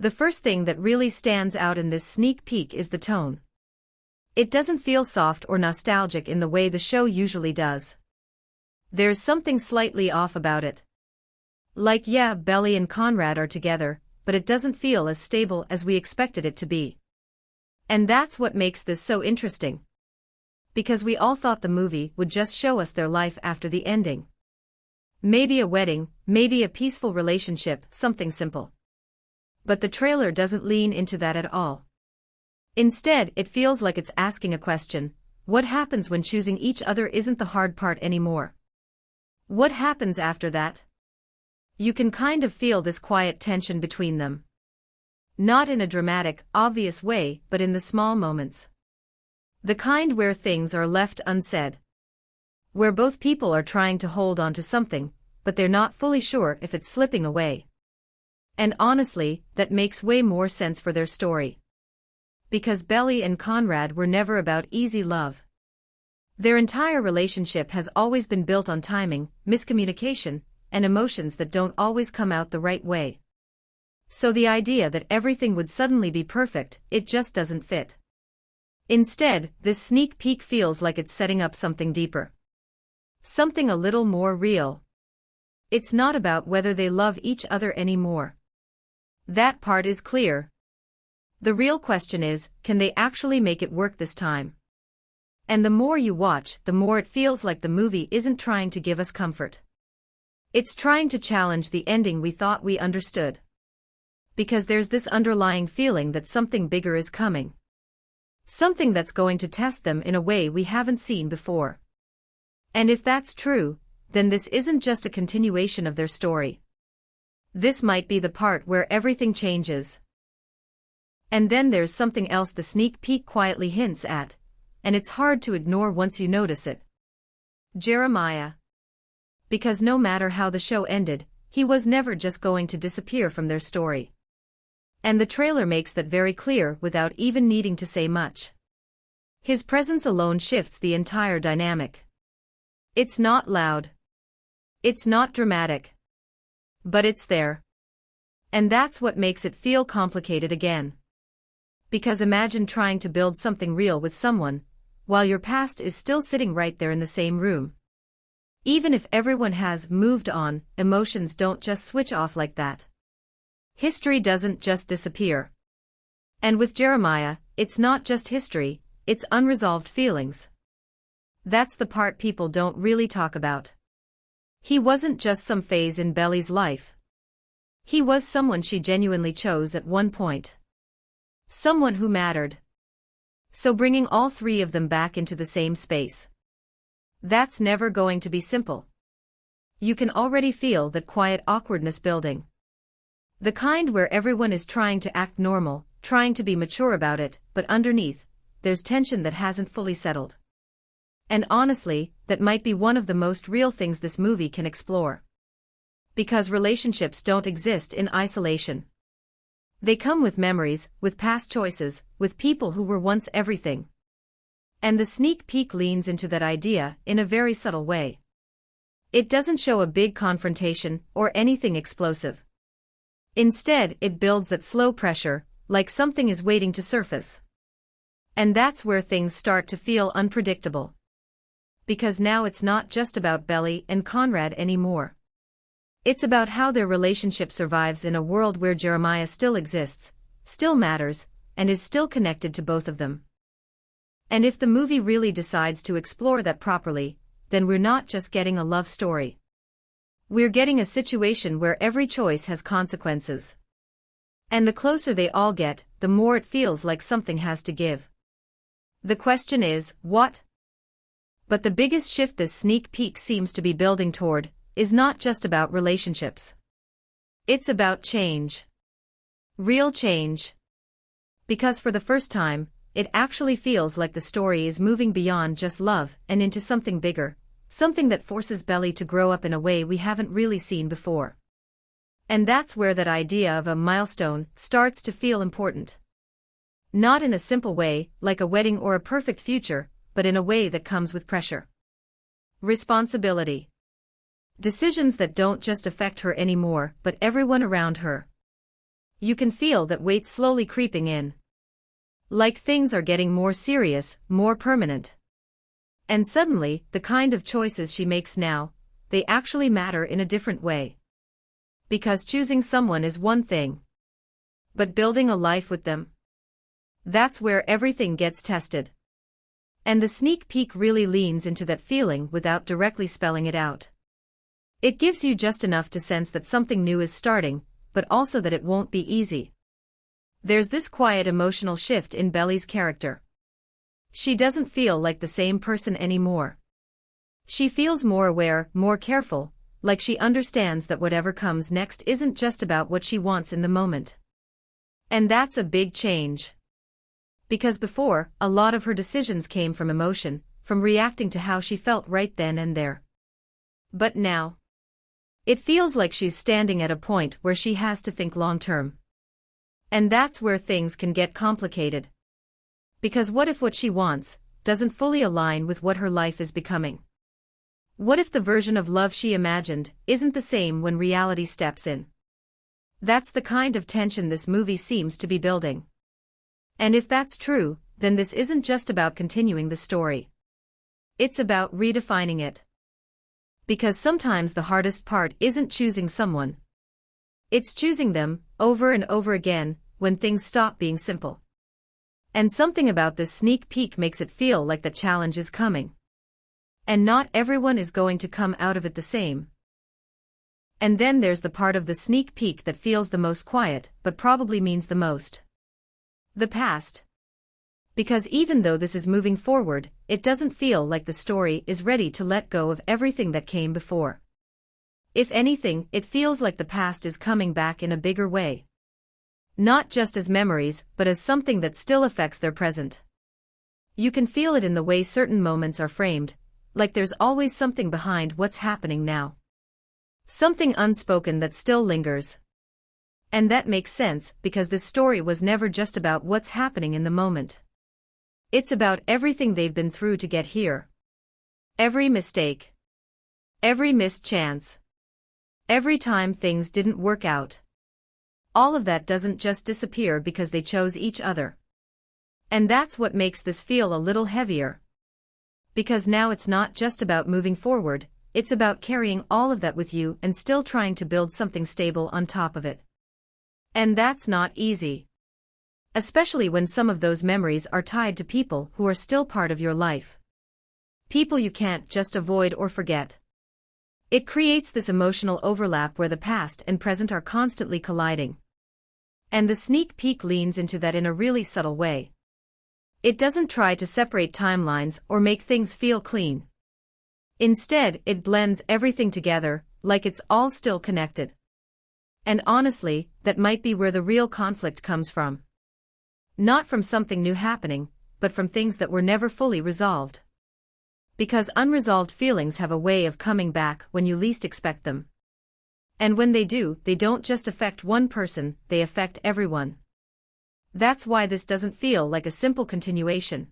The first thing that really stands out in this sneak peek is the tone. It doesn't feel soft or nostalgic in the way the show usually does. There's something slightly off about it. Like, yeah, Belly and Conrad are together, but it doesn't feel as stable as we expected it to be. And that's what makes this so interesting. Because we all thought the movie would just show us their life after the ending. Maybe a wedding, maybe a peaceful relationship, something simple. But the trailer doesn't lean into that at all. Instead, it feels like it's asking a question: what happens when choosing each other isn't the hard part anymore? What happens after that? You can kind of feel this quiet tension between them. Not in a dramatic, obvious way, but in the small moments. The kind where things are left unsaid. Where both people are trying to hold on to something, but they're not fully sure if it's slipping away. And honestly, that makes way more sense for their story. Because Belly and Conrad were never about easy love. Their entire relationship has always been built on timing, miscommunication, and emotions that don't always come out the right way. So the idea that everything would suddenly be perfect, it just doesn't fit. Instead, this sneak peek feels like it's setting up something deeper. Something a little more real. It's not about whether they love each other anymore. That part is clear. The real question is, can they actually make it work this time? And the more you watch, the more it feels like the movie isn't trying to give us comfort. It's trying to challenge the ending we thought we understood. Because there's this underlying feeling that something bigger is coming. Something that's going to test them in a way we haven't seen before. And if that's true, then this isn't just a continuation of their story. This might be the part where everything changes. And then there's something else the sneak peek quietly hints at, and it's hard to ignore once you notice it. Jeremiah. Because no matter how the show ended, he was never just going to disappear from their story. And the trailer makes that very clear without even needing to say much. His presence alone shifts the entire dynamic. It's not loud. It's not dramatic. But it's there. And that's what makes it feel complicated again. Because imagine trying to build something real with someone, while your past is still sitting right there in the same room. Even if everyone has moved on, emotions don't just switch off like that. History doesn't just disappear. And with Jeremiah, it's not just history, it's unresolved feelings. That's the part people don't really talk about. He wasn't just some phase in Belly's life. He was someone she genuinely chose at one point. Someone who mattered. So bringing all three of them back into the same space. That's never going to be simple. You can already feel that quiet awkwardness building. The kind where everyone is trying to act normal, trying to be mature about it, but underneath, there's tension that hasn't fully settled. And honestly, that might be one of the most real things this movie can explore. Because relationships don't exist in isolation. They come with memories, with past choices, with people who were once everything. And the sneak peek leans into that idea in a very subtle way. It doesn't show a big confrontation or anything explosive. Instead, it builds that slow pressure, like something is waiting to surface. And that's where things start to feel unpredictable. Because now it's not just about Belly and Conrad anymore. It's about how their relationship survives in a world where Jeremiah still exists, still matters, and is still connected to both of them. And if the movie really decides to explore that properly, then we're not just getting a love story. We're getting a situation where every choice has consequences. And the closer they all get, the more it feels like something has to give. The question is, what? But the biggest shift this sneak peek seems to be building toward is not just about relationships. It's about change. Real change. Because for the first time, it actually feels like the story is moving beyond just love and into something bigger, something that forces Belly to grow up in a way we haven't really seen before. And that's where that idea of a milestone starts to feel important. Not in a simple way, like a wedding or a perfect future, but in a way that comes with pressure. Responsibility. Decisions that don't just affect her anymore, but everyone around her. You can feel that weight slowly creeping in. Like things are getting more serious, more permanent. And suddenly, the kind of choices she makes now, they actually matter in a different way. Because choosing someone is one thing. But building a life with them? That's where everything gets tested. And the sneak peek really leans into that feeling without directly spelling it out. It gives you just enough to sense that something new is starting, but also that it won't be easy. There's this quiet emotional shift in Belly's character. She doesn't feel like the same person anymore. She feels more aware, more careful, like she understands that whatever comes next isn't just about what she wants in the moment. And that's a big change. Because before, a lot of her decisions came from emotion, from reacting to how she felt right then and there. But now, it feels like she's standing at a point where she has to think long-term. And that's where things can get complicated. Because what if what she wants doesn't fully align with what her life is becoming? What if the version of love she imagined isn't the same when reality steps in? That's the kind of tension this movie seems to be building. And if that's true, then this isn't just about continuing the story. It's about redefining it. Because sometimes the hardest part isn't choosing someone. It's choosing them, over and over again, when things stop being simple. And something about this sneak peek makes it feel like the challenge is coming. And not everyone is going to come out of it the same. And then there's the part of the sneak peek that feels the most quiet, but probably means the most. The past. Because even though this is moving forward, it doesn't feel like the story is ready to let go of everything that came before. If anything, it feels like the past is coming back in a bigger way. Not just as memories, but as something that still affects their present. You can feel it in the way certain moments are framed, like there's always something behind what's happening now. Something unspoken that still lingers. And that makes sense, because this story was never just about what's happening in the moment. It's about everything they've been through to get here. Every mistake. Every missed chance. Every time things didn't work out. All of that doesn't just disappear because they chose each other. And that's what makes this feel a little heavier. Because now it's not just about moving forward, it's about carrying all of that with you and still trying to build something stable on top of it. And that's not easy. Especially when some of those memories are tied to people who are still part of your life. People you can't just avoid or forget. It creates this emotional overlap where the past and present are constantly colliding. And the sneak peek leans into that in a really subtle way. It doesn't try to separate timelines or make things feel clean. Instead, it blends everything together, like it's all still connected. And honestly, that might be where the real conflict comes from. Not from something new happening, but from things that were never fully resolved. Because unresolved feelings have a way of coming back when you least expect them. And when they do, they don't just affect one person, they affect everyone. That's why this doesn't feel like a simple continuation.